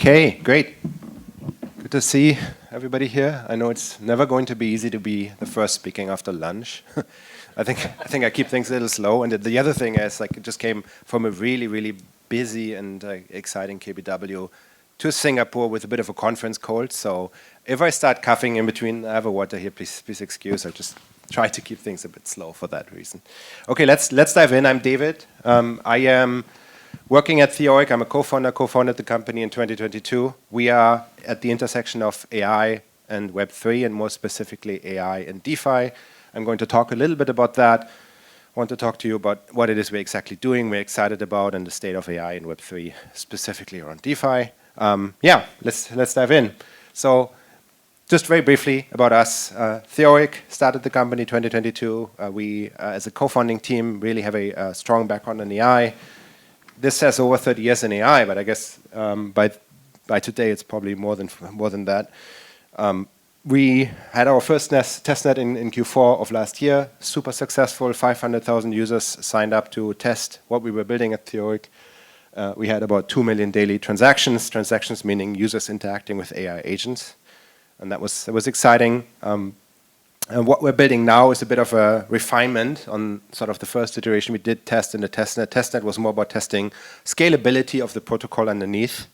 Okay, great. Good to see everybody here. I know it's never going to be easy to be the first speaking after lunch. I think I keep things a little slow. And the other thing is, like, it just came from a really busy and exciting KBW to Singapore with a bit of a conference cold. So if I start coughing in between, I have a water here. Please excuse. I'll just try to keep things a bit slow for that reason. Okay, let's dive in. I'm David. I am working at Theoriq. I'm a co-founded the company in 2022. We are at the intersection of AI and Web3, and more specifically AI and DeFi. I'm going to talk a little bit about that. I want to talk to you about what it is we're exactly doing, we're excited about, and the state of AI and Web3, specifically around DeFi. Yeah, let's dive in. So just very briefly about us. Theoriq started the company 2022. We, as a co-founding team, really have a strong background in AI. This has over 30 years in AI, but I guess by today it's probably more than that. We had our first testnet in Q4 of last year, super successful, 500,000 users signed up to test what we were building at Theoriq. We had about 2 million daily transactions meaning users interacting with AI agents. And that was exciting. And what we're building now is a bit of a refinement on sort of the first iteration we did test in the testnet. Testnet was more about testing scalability of the protocol underneath.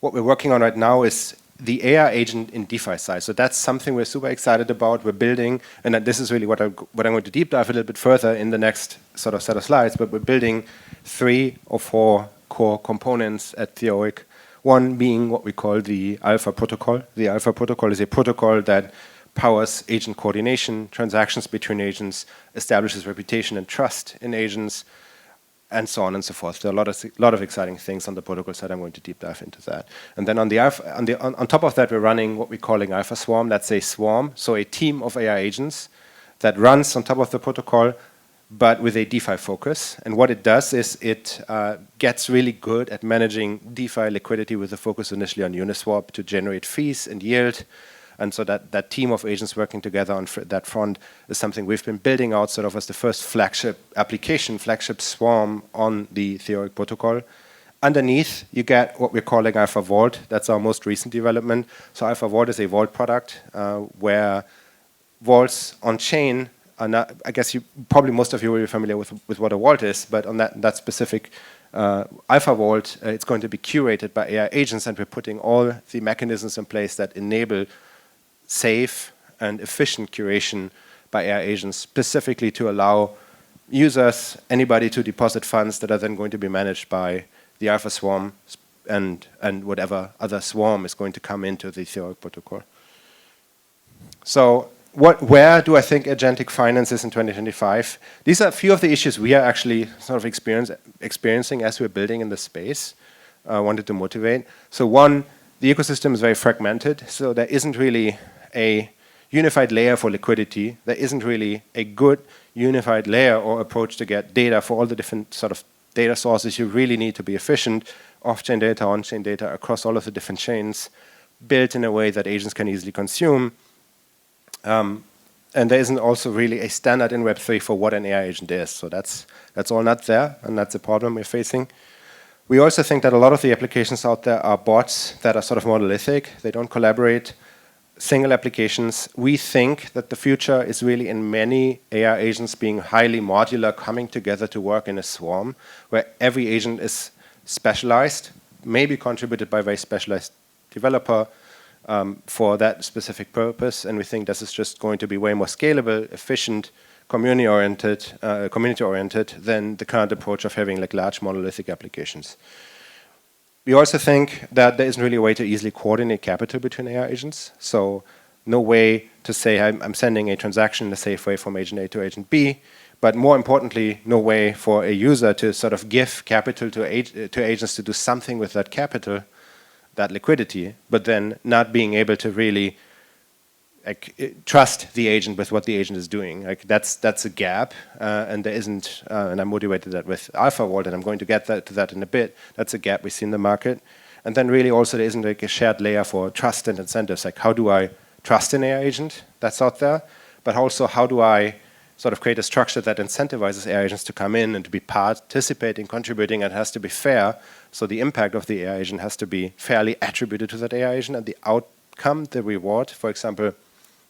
What we're working on right now is the AI agent in DeFi side. So that's something we're super excited about. We're building, and this is really what I'm going to deep dive a little bit further in the next sort of set of slides, but we're building 3 or 4 core components at Theoriq. One being what we call the Alpha protocol. The Alpha protocol is a protocol that powers agent coordination, transactions between agents, establishes reputation and trust in agents, and so on and so forth. There are a lot of exciting things on the protocol side. I'm going to deep dive into that. And then on top of that, we're running what we're calling Alpha Swarm. That's a swarm, so a team of AI agents that runs on top of the protocol, but with a DeFi focus. And what it does is it gets really good at managing DeFi liquidity with a focus initially on Uniswap to generate fees and yield. And so that team of agents working together on that front is something we've been building out sort of as the first flagship application, flagship swarm on the Theoriq protocol. Underneath, you get what we're calling Alpha Vault. That's our most recent development. So Alpha Vault is a vault product where vaults on chain are not, I guess probably most of you will be familiar with what a vault is, but on that specific Alpha Vault, it's going to be curated by AI agents, and we're putting all the mechanisms in place that enable safe and efficient curation by AI agents, specifically to allow users, anybody, to deposit funds that are then going to be managed by the Alpha Swarm and whatever other swarm is going to come into the Theoriq protocol. So where do I think agentic finance is in 2025? These are a few of the issues we are actually sort of experiencing as we're building in the space. I wanted to motivate. So one, the ecosystem is very fragmented, so there isn't really a unified layer for liquidity. There isn't really a good unified layer or approach to get data for all the different sort of data sources you really need to be efficient, off-chain data, on-chain data, across all of the different chains, built in a way that agents can easily consume. And there isn't also really a standard in Web3 for what an AI agent is. So that's all not there, and that's a problem we're facing. We also think that a lot of the applications out there are bots that are sort of monolithic. They don't collaborate. Single applications. We think that the future is really in many AI agents being highly modular, coming together to work in a swarm, where every agent is specialized, maybe contributed by a very specialized developer for that specific purpose. And we think this is just going to be way more scalable, efficient, community-oriented than the current approach of having like large monolithic applications. We also think that there isn't really a way to easily coordinate capital between AI agents. So no way to say I'm sending a transaction in a safe way from agent A to agent B, but more importantly, no way for a user to sort of give capital to agents to do something with that capital, that liquidity, but then not being able to really trust the agent with what the agent is doing. Like that's a gap, and there isn't. And I motivated that with Alpha Vault, and I'm going to get to that in a bit. That's a gap we see in the market, and then really also there isn't like a shared layer for trust and incentives. Like how do I trust an AI agent that's out there, but also how do I sort of create a structure that incentivizes AI agents to come in and to be participating, contributing, and it has to be fair. So the impact of the AI agent has to be fairly attributed to that AI agent, and the outcome, the reward, for example,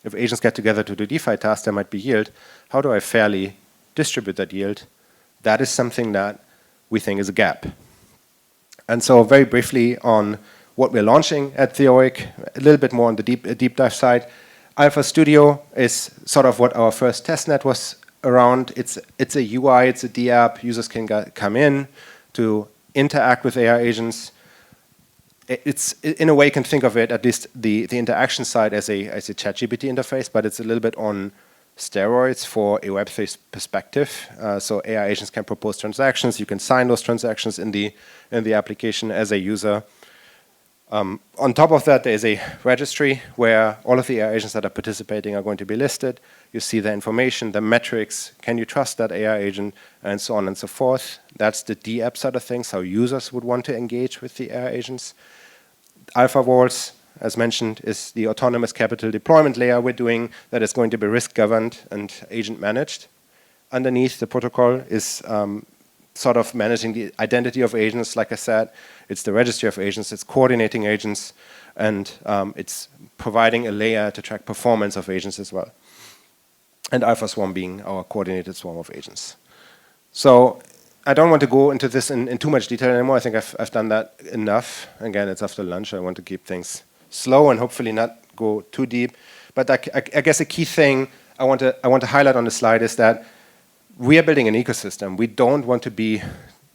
if agents get together to do DeFi tasks, there might be yield. How do I fairly distribute that yield? That is something that we think is a gap. And so very briefly on what we're launching at Theoriq, a little bit more on the deep dive side. Alpha Studio is sort of what our first testnet was around. It's a UI, it's a D app. Users can come in to interact with AI agents. It's in a way you can think of it, at least the interaction side, as a ChatGPT interface, but it's a little bit on steroids for a Web3 perspective. So AI agents can propose transactions. You can sign those transactions in the application as a user. On top of that, there is a registry where all of the AI agents that are participating are going to be listed. You see the information, the metrics, can you trust that AI agent, and so on and so forth. That's the D app side of things, how users would want to engage with the AI agents. Alpha Vaults, as mentioned, is the autonomous capital deployment layer we're doing that is going to be risk governed and agent managed. Underneath the protocol is sort of managing the identity of agents. Like I said, it's the registry of agents, it's coordinating agents, and it's providing a layer to track performance of agents as well. And Alpha Swarm being our coordinated swarm of agents. So I don't want to go into this in too much detail anymore. I think I've done that enough. Again, it's after lunch. I want to keep things slow and hopefully not go too deep. But I guess a key thing I want to highlight on the slide is that we are building an ecosystem. We don't want to be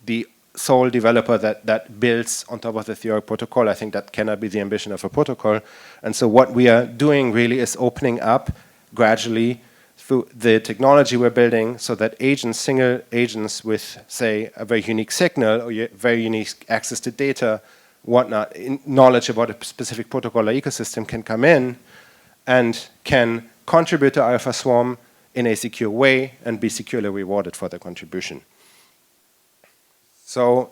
the sole developer that builds on top of the Theoriq protocol. I think that cannot be the ambition of a protocol. And so what we are doing really is opening up gradually through the technology we're building so that agents, single agents with, say, a very unique signal or very unique access to data, whatnot, knowledge about a specific protocol or ecosystem can come in and can contribute to Alpha Swarm in a secure way and be securely rewarded for their contribution. So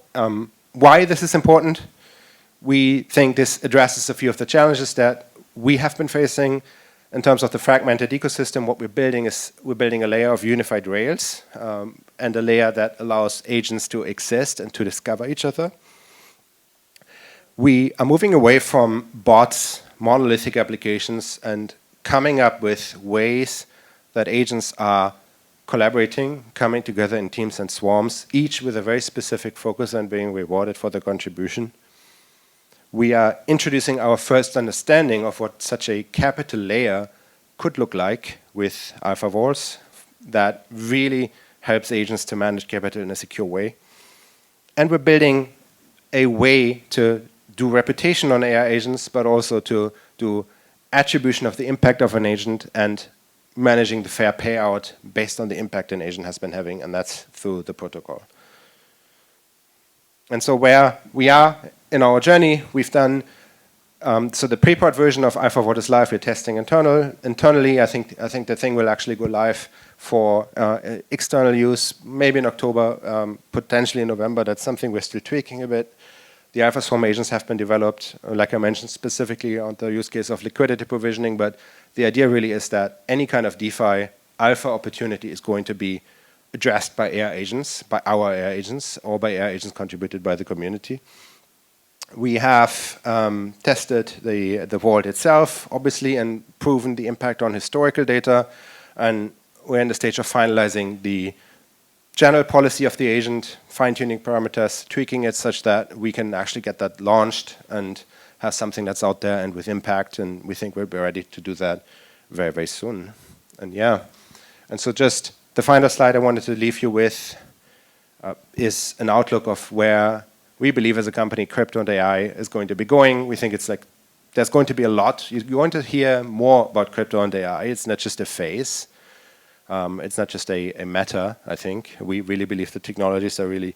why this is important? We think this addresses a few of the challenges that we have been facing in terms of the fragmented ecosystem. What we're building is we're building a layer of unified rails and a layer that allows agents to exist and to discover each other. We are moving away from bots, monolithic applications, and coming up with ways that agents are collaborating, coming together in teams and swarms, each with a very specific focus on being rewarded for their contribution. We are introducing our first understanding of what such a capital layer could look like with Alpha Vaults that really helps agents to manage capital in a secure way. And we're building a way to do reputation on AI agents, but also to do attribution of the impact of an agent and managing the fair payout based on the impact an agent has been having, and that's through the protocol. And so where we are in our journey, we've done, so the pre-prod version of Alpha Vault is live. We're testing internally. I think the thing will actually go live for external use, maybe in October, potentially in November. That's something we're still tweaking a bit. The Alpha Swarm agents have been developed, like I mentioned, specifically on the use case of liquidity provisioning, but the idea really is that any kind of DeFi alpha opportunity is going to be addressed by AI agents, by our AI agents, or by AI agents contributed by the community. We have tested the vault itself, obviously, and proven the impact on historical data, and we're in the stage of finalizing the general policy of the agent, fine-tuning parameters, tweaking it such that we can actually get that launched and have something that's out there and with impact, and we think we'll be ready to do that very, very soon. And yeah, and so just the final slide I wanted to leave you with is an outlook of where we believe as a company crypto and AI is going to be going. We think it's like there's going to be a lot. You're going to hear more about crypto and AI. It's not just a phase. It's not just a matter, I think. We really believe the technologies are really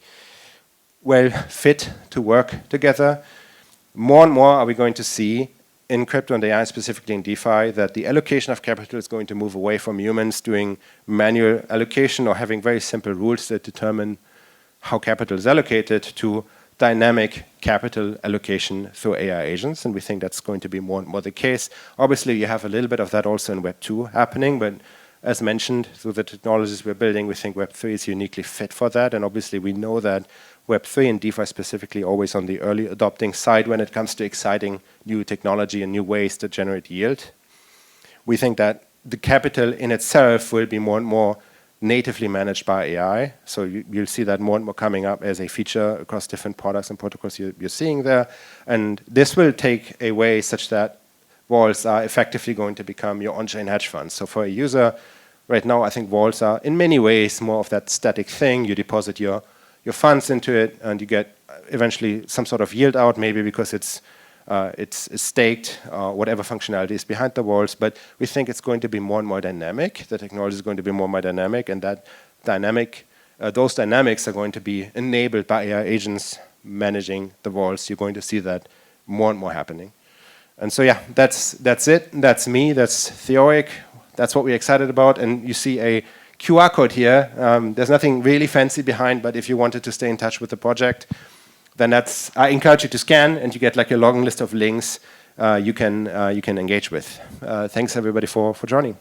well fit to work together. More and more are we going to see in crypto and AI, specifically in DeFi, that the allocation of capital is going to move away from humans doing manual allocation or having very simple rules that determine how capital is allocated to dynamic capital allocation through AI agents, and we think that's going to be more and more the case. Obviously, you have a little bit of that also in Web 2 happening, but as mentioned, so the technologies we're building, we think Web3 is uniquely fit for that. And obviously, we know that Web3 and DeFi specifically always on the early adopting side when it comes to exciting new technology and new ways to generate yield. We think that the capital in itself will be more and more natively managed by AI. So you'll see that more and more coming up as a feature across different products and protocols you're seeing there. And this will take a way such that vaults are effectively going to become your on-chain hedge funds. So for a user, right now, I think vaults are in many ways more of that static thing. You deposit your funds into it, and you get eventually some sort of yield out, maybe because it's staked, whatever functionality is behind the walls. But we think it's going to be more and more dynamic. The technology is going to be more and more dynamic, and that those dynamics are going to be enabled by AI agents managing the walls. You're going to see that more and more happening. And so, yeah, that's it. That's me. That's Theoriq. That's what we're excited about. And you see a QR code here. There's nothing really fancy behind, but if you wanted to stay in touch with the project, then I encourage you to scan, and you get like a long list of links you can engage with. Thanks everybody for joining.